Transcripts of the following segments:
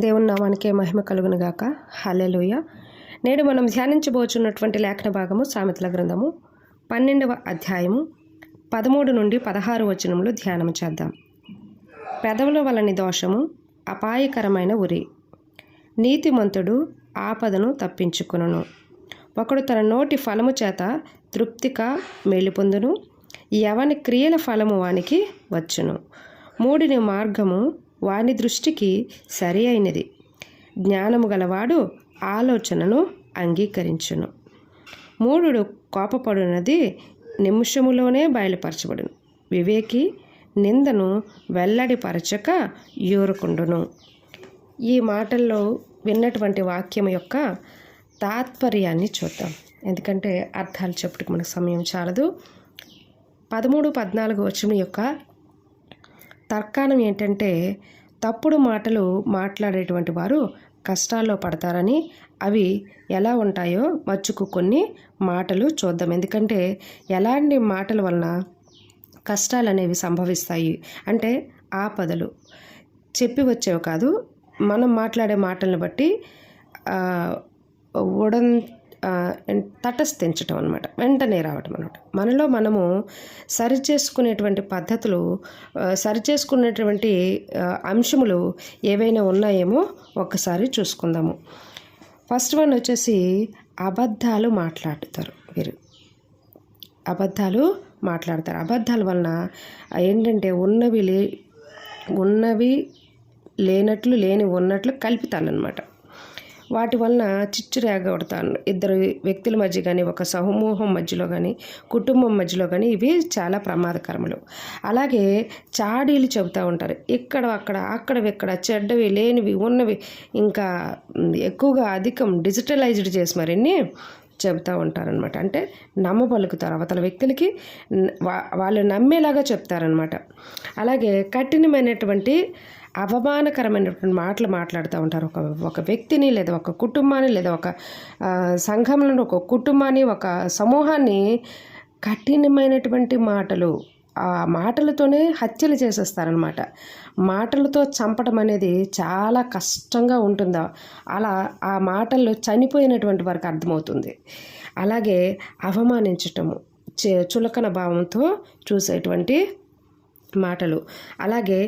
దేవుని నామానికే మహిమ కలుగును గాక. హల్లెలూయా. నేడు మనం ధ్యానించబోచున్నటువంటి లేఖన భాగము సామెతల గ్రంథము 12వ అధ్యాయము 13 నుండి 16 వచనములు ధ్యానం చేద్దాం. పెదవుల వలని దోషము అపాయకరమైన ఉరి, నీతిమంతుడు ఆపదను తప్పించుకొనును. ఒకడు తన నోటి ఫలము చేత తృప్తిగా మేలుపొందును, ఎవని క్రియల ఫలము వానికి వచ్చును. మూడిని మార్గము వాని దృష్టికి సరి అయినది, జ్ఞానము గలవాడు ఆలోచనను అంగీకరించును. మూఢుడు కోపపడునది నిమిషములోనే బయలుపరచబడును, వివేకి నిందను వెల్లడిపరచక యూరుకుండును. ఈ మాటల్లో విన్నటువంటి వాక్యం యొక్క తాత్పర్యాన్ని చూద్దాం, ఎందుకంటే అర్థాలు చెప్పుటకు మనకు సమయం చాలదు. 13-14 వచనం యొక్క తర్కాణం ఏంటంటే, తప్పుడు మాటలు మాట్లాడేటువంటి వారు కష్టాల్లో పడతారని, అవి ఎలా ఉంటాయో మచ్చుకు కొన్ని మాటలు చూద్దాం. ఎందుకంటే ఎలాంటి మాటల వలన కష్టాలు అనేవి సంభవిస్తాయి అంటే, ఆపదలు చెప్పి వచ్చేవి కాదు, మనం మాట్లాడే మాటలను బట్టి తటస్థించటం అనమాట, వెంటనే రావటం అనమాట. మనలో మనము సరిచేసుకునేటువంటి పద్ధతులు, సరిచేసుకునేటువంటి అంశములు ఏవైనా ఉన్నాయేమో ఒక్కసారి చూసుకుందాము. ఫస్ట్ వన్ వచ్చేసి అబద్ధాలు మాట్లాడతారు. వీరు అబద్ధాలు మాట్లాడతారు. అబద్ధాల వలన ఏంటంటే ఉన్నవి లేనట్లు, లేని ఉన్నట్లు కల్పితాలన్నమాట. వాటి వలన చిచ్చు రేగొడతాను ఇద్దరు వ్యక్తుల మధ్య కానీ, ఒక సమూహం మధ్యలో కానీ, కుటుంబం మధ్యలో కానీ ఇవి చాలా ప్రమాదకరములు. అలాగే చాడీలు చెబుతూ ఉంటారు, ఇక్కడ అక్కడ చెడ్డవి లేనివి ఉన్నవి ఇంకా ఎక్కువగా అధికం డిజిటలైజ్డ్ చేసి మరిన్ని చెబుతూ ఉంటారనమాట. అంటే నమ్మబలుకుతారు, అవతల వ్యక్తులకి వాళ్ళు నమ్మేలాగా చెప్తారనమాట. అలాగే కఠినమైనటువంటి అవమానకరమైనటువంటి మాటలు మాట్లాడుతూ ఉంటారు. ఒక వ్యక్తిని, లేదా ఒక కుటుంబాన్ని, లేదా ఒక సంఘంలో ఒక కుటుంబాన్ని, ఒక సమూహాన్ని కఠినమైనటువంటి మాటలు, ఆ మాటలతోనే హత్యలు చేసేస్తారనమాట. మాటలతో చంపడం అనేది చాలా కష్టంగా ఉంటుందా, అలా ఆ మాటల్లో చనిపోయినటువంటి వారికి అర్థమవుతుంది. అలాగే అవమానించటము, చులకన భావంతో చూసేటువంటి మాటలు, అలాగే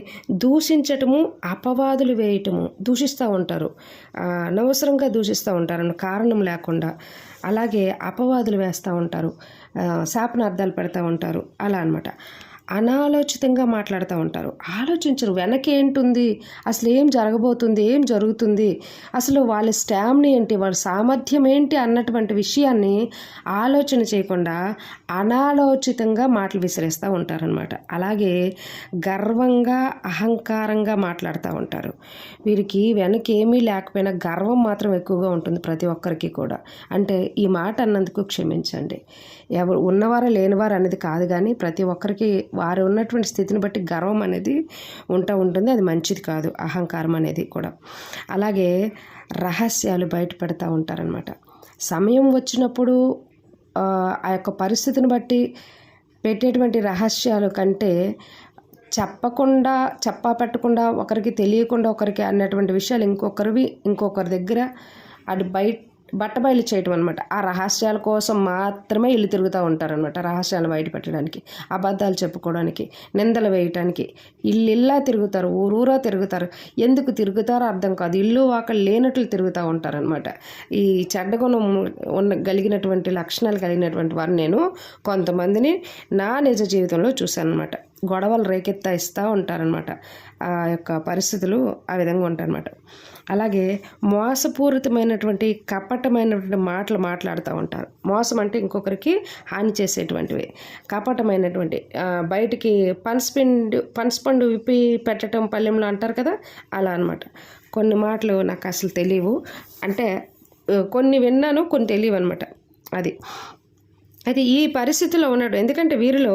దూషించటము, అపవాదులు వేయటము, దూషిస్తూ ఉంటారు, అనవసరంగా దూషిస్తూ ఉంటారు కారణం లేకుండా. అలాగే అపవాదులు వేస్తూ ఉంటారు, శాపనార్థాలు పెడతా ఉంటారు, అలా అన్నమాట. అనాలోచితంగా మాట్లాడుతూ ఉంటారు, ఆలోచించరు వెనకేంటుంది, అసలు ఏం జరగబోతుంది, ఏం జరుగుతుంది, అసలు వాళ్ళ స్టామినా ఏంటి, వాళ్ళ సామర్థ్యం ఏంటి అన్నటువంటి విషయాన్ని ఆలోచన చేయకుండా అనాలోచితంగా మాటలు విసిరేస్తూ ఉంటారనమాట. అలాగే గర్వంగా, అహంకారంగా మాట్లాడుతూ ఉంటారు. వీరికి వెనకేమీ లేకపోయినా గర్వం మాత్రం ఎక్కువగా ఉంటుంది ప్రతి ఒక్కరికి కూడా. అంటే ఈ మాట అన్నందుకు క్షమించండి, ఎవరు ఉన్నవారు లేనివారు అనేది కాదు, కానీ ప్రతి ఒక్కరికి వారు ఉన్నటువంటి స్థితిని బట్టి గర్వం అనేది ఉంటుంది. అది మంచిది కాదు, అహంకారం అనేది కూడా. అలాగే రహస్యాలు బయట పెడతా ఉంటారనమాట. సమయం వచ్చినప్పుడు ఆ యొక్క పరిస్థితిని బట్టి పెట్టేటువంటి రహస్యాలు కంటే, చెప్పకుండా ఒకరికి తెలియకుండా ఒకరికి అన్నటువంటి విషయాలు ఇంకొకరి దగ్గర అది బట్టబయలు చేయటం అనమాట. ఆ రహస్యాల కోసం మాత్రమే ఇల్లు తిరుగుతూ ఉంటారనమాట. రహస్యాలు బయట పెట్టడానికి, అబద్ధాలు చెప్పుకోవడానికి, నిందలు వేయటానికి ఇల్లా తిరుగుతారు, ఊరూరా తిరుగుతారు. ఎందుకు తిరుగుతారో అర్థం కాదు, ఇల్లు వాకలు లేనట్లు తిరుగుతూ ఉంటారనమాట. ఈ చెడ్డగుణం కలిగినటువంటి లక్షణాలు కలిగినటువంటి వారు నేను కొంతమందిని నా నిజ జీవితంలో చూశాను అనమాట. గొడవలు రేకెత్తిస్తూ ఉంటారనమాట. ఆ యొక్క పరిస్థితులు ఆ విధంగా ఉంటాయన్నమాట. అలాగే మోసపూరితమైనటువంటి, కపటమైనటువంటి మాటలు మాట్లాడుతూ ఉంటారు. మోసం అంటే ఇంకొకరికి హాని చేసేటువంటివి. కపటమైనటువంటి, బయటికి పనసపండు విప్పి పెట్టడం పల్లెంలో అంటారు కదా, అలా అనమాట. కొన్ని మాటలు నాకు అసలు తెలియవు, అంటే కొన్ని విన్నాను, కొన్ని తెలియవు అనమాట. అది అయితే ఈ పరిస్థితిలో ఉన్నాడు. ఎందుకంటే వీరిలో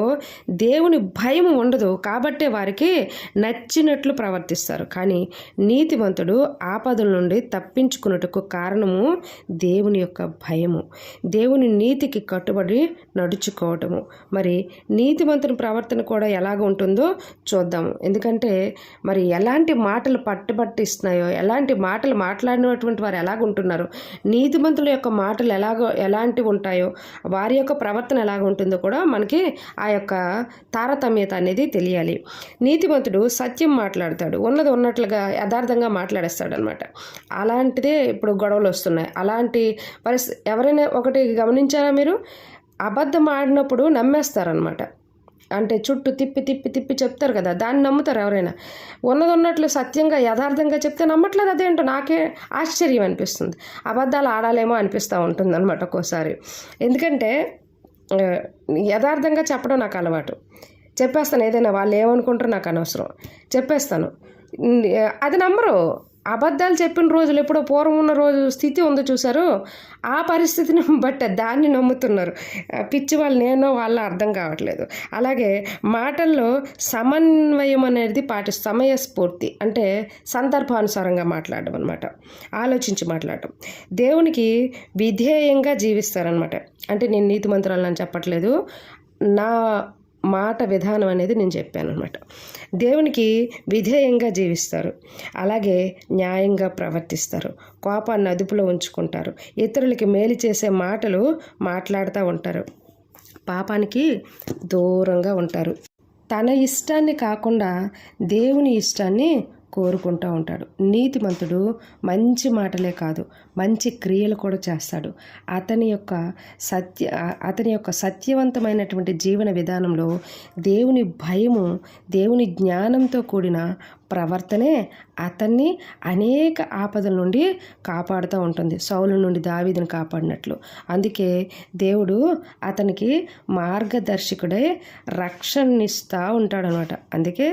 దేవుని భయం ఉండదు కాబట్టే వారికి నచ్చినట్లు ప్రవర్తిస్తారు. కానీ నీతిమంతుడు ఆపదల నుండి తప్పించుకున్నట్టుకు కారణము దేవుని యొక్క భయము, దేవుని నీతికి కట్టుబడి నడుచుకోవటము. మరి నీతిమంతుని ప్రవర్తన కూడా ఎలాగ ఉంటుందో చూద్దాము. ఎందుకంటే మరి ఎలాంటి మాటలు పట్టుబట్టిస్తున్నాయో, ఎలాంటి మాటలు మాట్లాడినటువంటి వారు ఎలాగుంటున్నారో, నీతిమంతుల యొక్క మాటలు ఎలాంటివి ఉంటాయో, వారి యొక్క ప్రవర్తన ఎలాగ ఉంటుందో కూడా మనకి ఆ యొక్క తారతమ్యత అనేది తెలియాలి. నీతిమంతుడు సత్యం మాట్లాడతాడు, ఉన్నది ఉన్నట్లుగా యథార్థంగా మాట్లాడేస్తాడు అనమాట. అలాంటిదే ఇప్పుడు గొడవలు వస్తున్నాయి. అలాంటి పరిస్థితి ఎవరైనా ఒకటి గమనించారా మీరు? అబద్ధం ఆడినప్పుడు నమ్మేస్తారనమాట. అంటే చుట్టూ తిప్పి తిప్పి తిప్పి చెప్తారు కదా, దాన్ని నమ్ముతారు ఎవరైనా. ఉన్నది ఉన్నట్లు సత్యంగా యథార్థంగా చెప్తే నమ్మట్లేదు. అదేంటో నాకే ఆశ్చర్యం అనిపిస్తుంది. అబద్ధాలు ఆడాలేమో అనిపిస్తూ ఉంటుంది అనమాట ఒక్కోసారి. ఎందుకంటే యథార్థంగా చెప్పడం నాకు అలవాటు. చెప్పేస్తాను, ఏదైనా వాళ్ళు ఏమనుకుంటారో నాకు అనవసరం, చెప్పేస్తాను. అది నమ్మరు. అబద్ధాలు చెప్పిన రోజులు ఎప్పుడో పూర్వం ఉన్న రోజు స్థితి ఉందో చూసారు, ఆ పరిస్థితిని బట్టి దాన్ని నమ్ముతున్నారు. పిచ్చి వాళ్ళు నేనో వాళ్ళ అర్థం కావట్లేదు. అలాగే మాటల్లో సమన్వయం అనేది సమయస్ఫూర్తి అంటే సందర్భానుసారంగా మాట్లాడడం అనమాట, ఆలోచించి మాట్లాడటం. దేవునికి విధేయంగా జీవిస్తారనమాట. అంటే నేను నీతిమంతురాలని చెప్పట్లేదు, నా మాట విధానం అనేది నేను చెప్పాను అనమాట. దేవునికి విధేయంగా జీవిస్తారు, అలాగే న్యాయంగా ప్రవర్తిస్తారు, కోపాన్ని అదుపులో ఉంచుకుంటారు, ఇతరులకి మేలు చేసే మాటలు మాట్లాడుతూ ఉంటారు, పాపానికి దూరంగా ఉంటారు. తన ఇష్టాన్ని కాకుండా దేవుని ఇష్టాన్ని కోరుకుంటూ ఉంటాడు. నీతిమంతుడు మంచి మాటలే కాదు, మంచి క్రియలు కూడా చేస్తాడు. అతని యొక్క సత్యవంతమైనటువంటి జీవన విధానంలో దేవుని భయము, దేవుని జ్ఞానంతో కూడిన ప్రవర్తనే అతన్ని అనేక ఆపదల నుండి కాపాడుతూ ఉంటుంది. సౌలు నుండి దావీదుని కాపాడినట్లు. అందుకే దేవుడు అతనికి మార్గదర్శకుడై రక్షణనిస్తూ ఉంటాడనమాట. అందుకే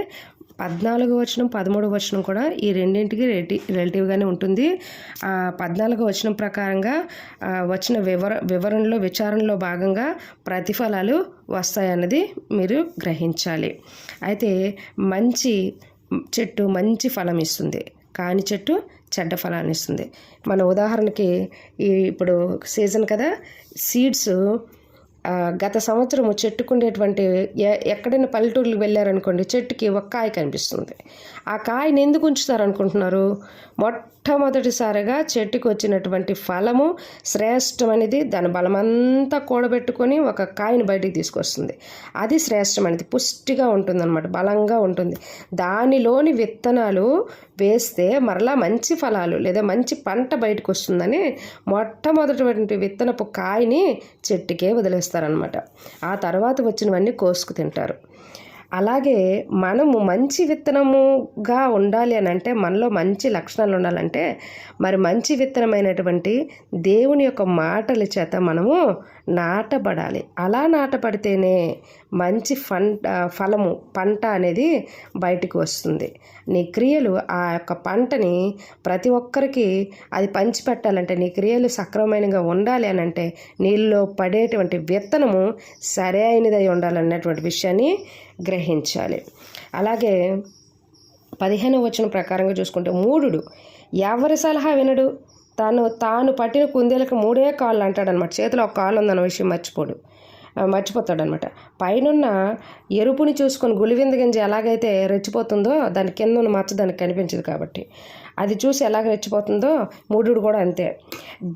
14వ వచనం 13వ వచనం కూడా ఈ రెండింటికి రిలేటివ్గానే ఉంటుంది. 14వ వచనం ప్రకారంగా వచ్చిన వివరణలో విచారణలో భాగంగా ప్రతిఫలాలు వస్తాయన్నది మీరు గ్రహించాలి. అయితే మంచి చెట్టు మంచి ఫలం ఇస్తుంది, కాని చెట్టు చెడ్డ ఫలాన్ని ఇస్తుంది. మన ఉదాహరణకి ఇప్పుడు సీజన్ కదా, సీడ్స్ గత సంవత్సరము చెట్టుకుండేటువంటి ఎక్కడైనా పల్లెటూర్లకు వెళ్ళారనుకోండి, చెట్టుకి ఒక కాయ కనిపిస్తుంది. ఆ కాయని ఎందుకు ఉంచుతారనుకుంటున్నారు? మొట్టమొదటిసారిగా చెట్టుకు వచ్చినటువంటి ఫలము శ్రేష్టమనేది, దాని బలమంతా కూడబెట్టుకొని ఒక కాయని బయటికి తీసుకొస్తుంది. అది శ్రేష్టమనేది, పుష్టిగా ఉంటుందన్నమాట, బలంగా ఉంటుంది. దానిలోని విత్తనాలు వేస్తే మరలా మంచి ఫలాలు లేదా మంచి పంట బయటకు వస్తుందని మొట్టమొదటి విత్తనపు కాయని చెట్టుకే వదిలేస్తారనమాట. ఆ తర్వాత వచ్చినవన్నీ కోసుకు తింటారు. అలాగే మనము మంచి విత్తనముగా ఉండాలి అని అంటే, మనలో మంచి లక్షణాలు ఉండాలంటే, మరి మంచి విత్తనమైనటువంటి దేవుని యొక్క మాటల చేత మనము నాటబడాలి. అలా నాటబడితేనే మంచి పంట అనేది బయటకు వస్తుంది. నీ క్రియలు ఆ యొక్క పంటని ప్రతి ఒక్కరికి అది పంచిపెట్టాలంటే, నీ క్రియలు సక్రమంగా ఉండాలి అని అంటే, నీళ్ళలో పడేటువంటి విత్తనము సరైనదై ఉండాలన్నటువంటి విషయాన్ని గ్రహించాలి. అలాగే 15వ వచనం ప్రకారంగా చూసుకుంటే, మూఢుడు ఎవరి సలహా వినడు, తాను పట్టిన కుందేలకు 3 కాళ్ళు అంటాడనమాట. చేతిలో ఒక కాళ్ళు ఉందన్న విషయం మర్చిపోతాడనమాట. పైనున్న ఎరుపుని చూసుకొని గులివింద గింజ ఎలాగైతే రెచ్చిపోతుందో, దాని కింద ఉన్న మచ్చ దానికి కనిపించదు కాబట్టి అది చూసి ఎలాగ రెచ్చిపోతుందో, మూఢుడు కూడా అంతే.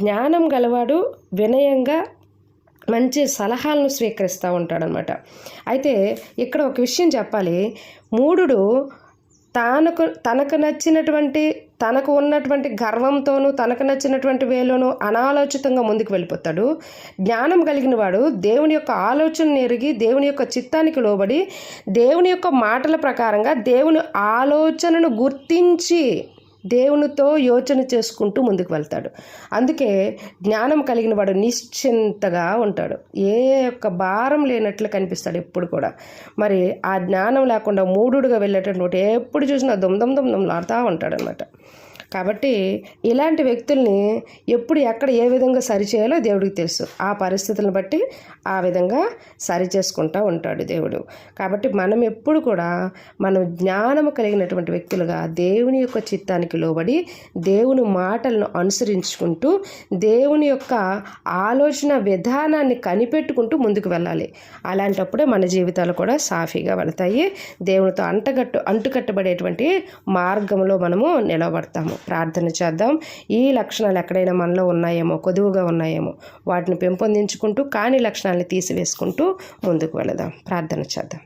జ్ఞానం గలవాడు వినయంగా మంచి సలహాలను స్వీకరిస్తూ ఉంటాడనమాట. అయితే ఇక్కడ ఒక విషయం చెప్పాలి. మూఢుడు తనకు ఉన్నటువంటి గర్వంతోనూ తనకు నచ్చినటువంటి వేలోనూ అనాలోచితంగా ముందుకు వెళ్ళిపోతాడు. జ్ఞానం కలిగిన వాడు దేవుని యొక్క ఆలోచనను ఎరిగి, దేవుని యొక్క చిత్తానికి లోబడి, దేవుని యొక్క మాటల ప్రకారంగా దేవుని ఆలోచనను గుర్తించి దేవునితో యోచన చేసుకుంటూ ముందుకు వెళ్తాడు. అందుకే జ్ఞానం కలిగిన వాడు నిశ్చింతగా ఉంటాడు, ఏ యొక్క భారం లేనట్లు కనిపిస్తాడు ఎప్పుడు కూడా. మరి ఆ జ్ఞానం లేకుండా మూఢుడుగా వెళ్ళేటటువంటి ఎప్పుడు చూసినా దొమ్లాడుతూ ఉంటాడు అనమాట. కాబట్టి ఇలాంటి వ్యక్తుల్ని ఎప్పుడు ఎక్కడ ఏ విధంగా సరిచేయాలో దేవుడికి తెలుసు. ఆ పరిస్థితులను బట్టి ఆ విధంగా సరి చేసుకుంటూ ఉంటాడు దేవుడు. కాబట్టి మనం ఎప్పుడు కూడా మనం జ్ఞానము కలిగినటువంటి వ్యక్తులుగా దేవుని యొక్క చిత్తానికి లోబడి దేవుని మాటలను అనుసరించుకుంటూ దేవుని యొక్క ఆలోచన విధానాన్ని కనిపెట్టుకుంటూ ముందుకు వెళ్ళాలి. అలాంటప్పుడే మన జీవితాలు కూడా సాఫీగా వెళతాయి. దేవునితో అంటుకట్టబడేటువంటి మార్గంలో మనము నిలబడతాము. ప్రార్థన చేద్దాం. ఈ లక్షణాలు ఎక్కడైనా మనలో ఉన్నాయేమో, కొదువుగా ఉన్నాయేమో వాటిని పెంపొందించుకుంటూ కాని లక్షణాలను తీసివేసుకుంటూ ముందుకు వెళదాం. ప్రార్థన చేద్దాం.